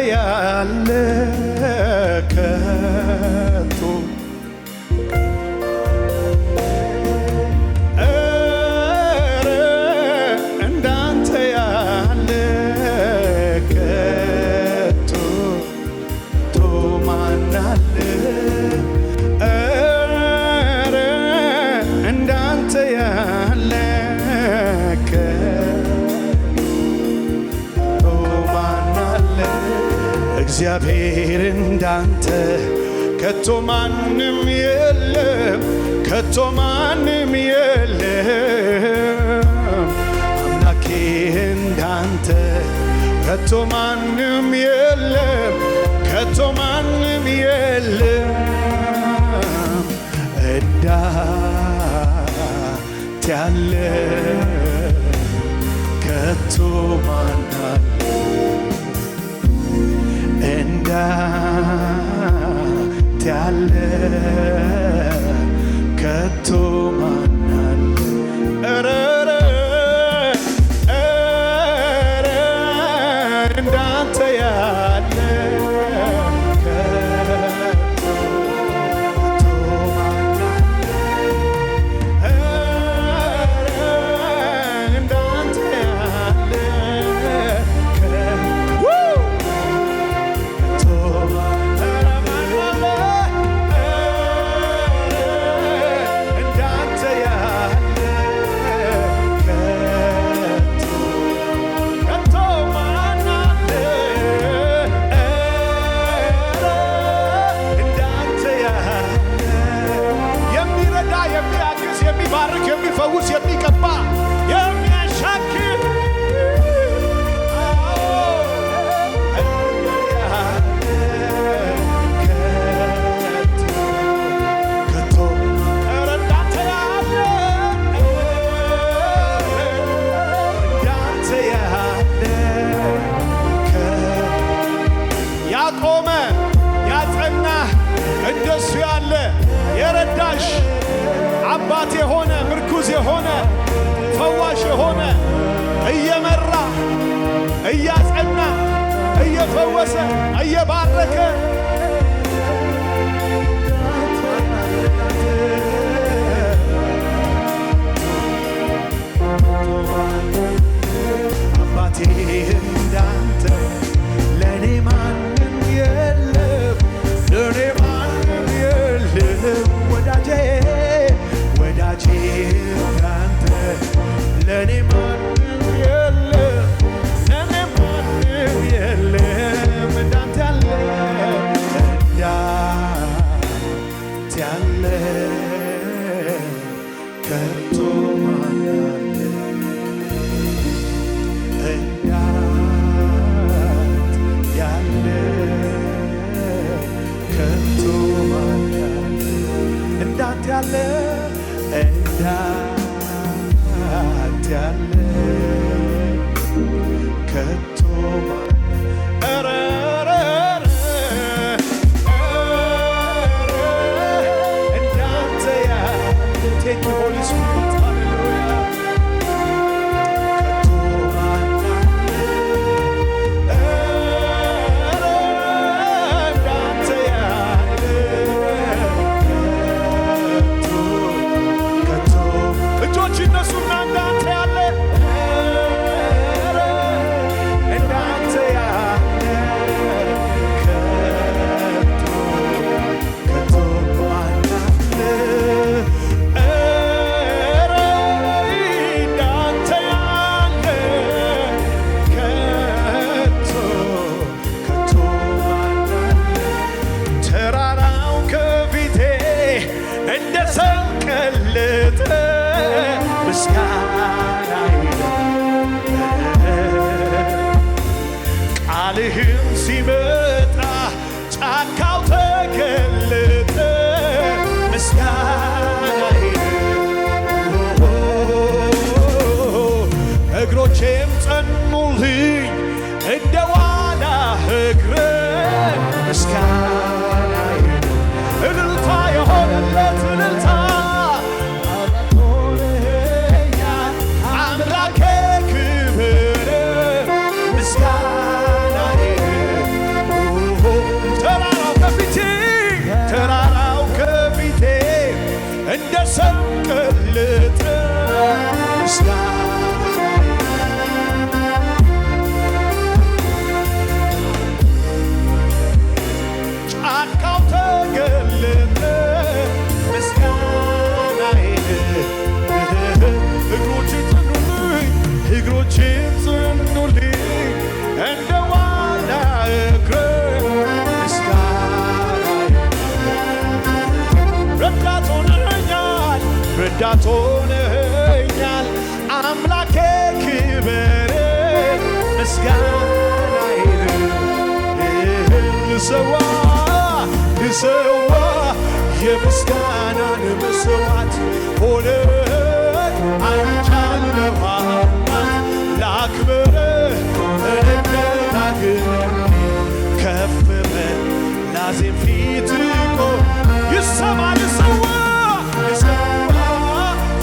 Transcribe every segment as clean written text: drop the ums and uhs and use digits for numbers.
ያለ ከቶ እንዳንተ ያለ ከቶ ማን አለ? እንዳንተ ያለ ከቶ ማን አለ? እግዚአብሔር እንዳንተ ከቶ ማንም የለም፣ ከቶ ማንም የለም። አምላኬ እንዳንተ ከቶ ማንም የለም፣ ከቶ ማንም የለም። እንዳንተ ያለ ከቶ ማን አለ? እንዳንተ ያለ ከቶ ማን አለ? እንዳንተ ያለ ከቶ ማን አለ? እንዳንተ ያለ የሚፈውስ የሚቀባ የሚያሻክር ከቶ እንዳንተ ያለ ያቆመ ያጸና እንደሱ ያለ የረዳሽ አባት የሆነ ምርኩዝ የሆነ ፈዋሽ የሆነ እየመራ እያጸና እየፈወሰ እየባረከ አባቴ እንዳንተ ለኔ ማንም የለም፣ ለኔ ማንም የለም። ወዳጄ እንዳንተ ለኔ ማንም የለም፣ ለኔ ማንም የለም። እንዳንተ ያለ እንዳንተ ያለ ከቶ ማን አለ? እንዳንተ ያለ ከቶ ማን አለ? እንዳንተ ያለ እንዳንተ ያለ ከቶ ማን እንዳንተ ያለ ቴክ ሆሊ ስፒሪት ሃሌሉያ ከቶ ማን እንዳንተ ያለ እጆች እነሱና እንዳንተ ያለ እንዳንተ ያለ ከቶ ማን አለ? እንዳንተ ያለ ከቶ ማን አለ? ተራራው ከፊቴ እንደ ሰም ቀለጠ፣ ምስጋናዬ ቃልህም ሲመጣ ጫካው ተገለጠ፣ ምስጋናዬ እግሮቼም ጸኑልኝ እንደ ዋላ እግር፣ ምስጋናዬ እልልታ የሆነለት እልልታ አምላኬ ክብር ምስጋናዬ ረዳት ሆነኸኛል አምላኬ ክብር ምስጋናዬን ልሰዋ ልሰዋ የምስጋናን መስዋዕት ሆነ አንቻለሁ ላክብር እንደዳግም ከፍ በል ላዜም ፊት ቆም ይሰማ ልሰዋ ልሰዋ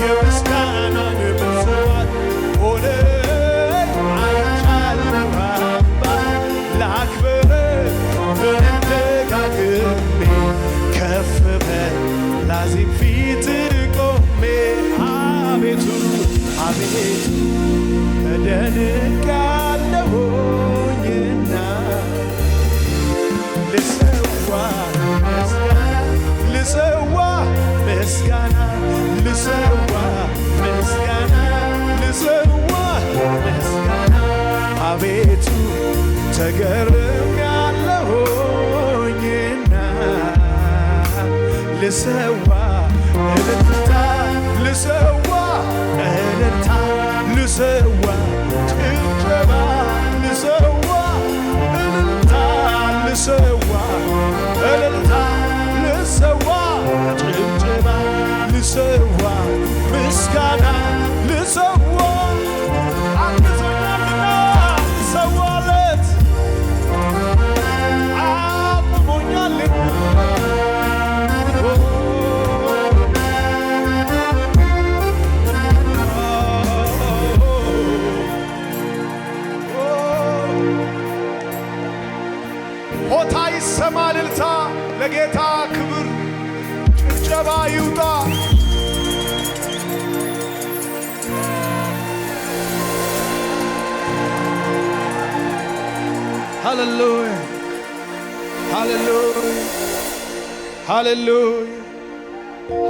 የምስጋናን መስዋዕት ሆነ አንቻለሁ ላክብር እንደዳግም ከፍ በል ላዜም ፊት ቆሜ አቤቱ አቤቱ ተደንቄአለሁኝና ልሰዋ ምስጋና ልሰዋ ምስጋና ልሰዋ ምስጋና አቤቱ ተገርሜአለሁኝና ልሰዋ እልልታ ልሰዋ እልልታ ልሰዋ ጭብጨባ ልሰዋ እልልታ ልሰዋ እልልታ ልሰዋ ጭብጨባ ልሰዋ ምስጋና ልሰዋ አግዞኛልና ልሰዋለት አቁሞኛልና ሆታ ይሰማ እልልታ ለጌታ ክብር ጭብጨባ ይውጣ ሃሌሉያ ሃሌሉያ ሃሌሉያ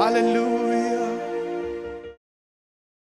ሃሌሉያ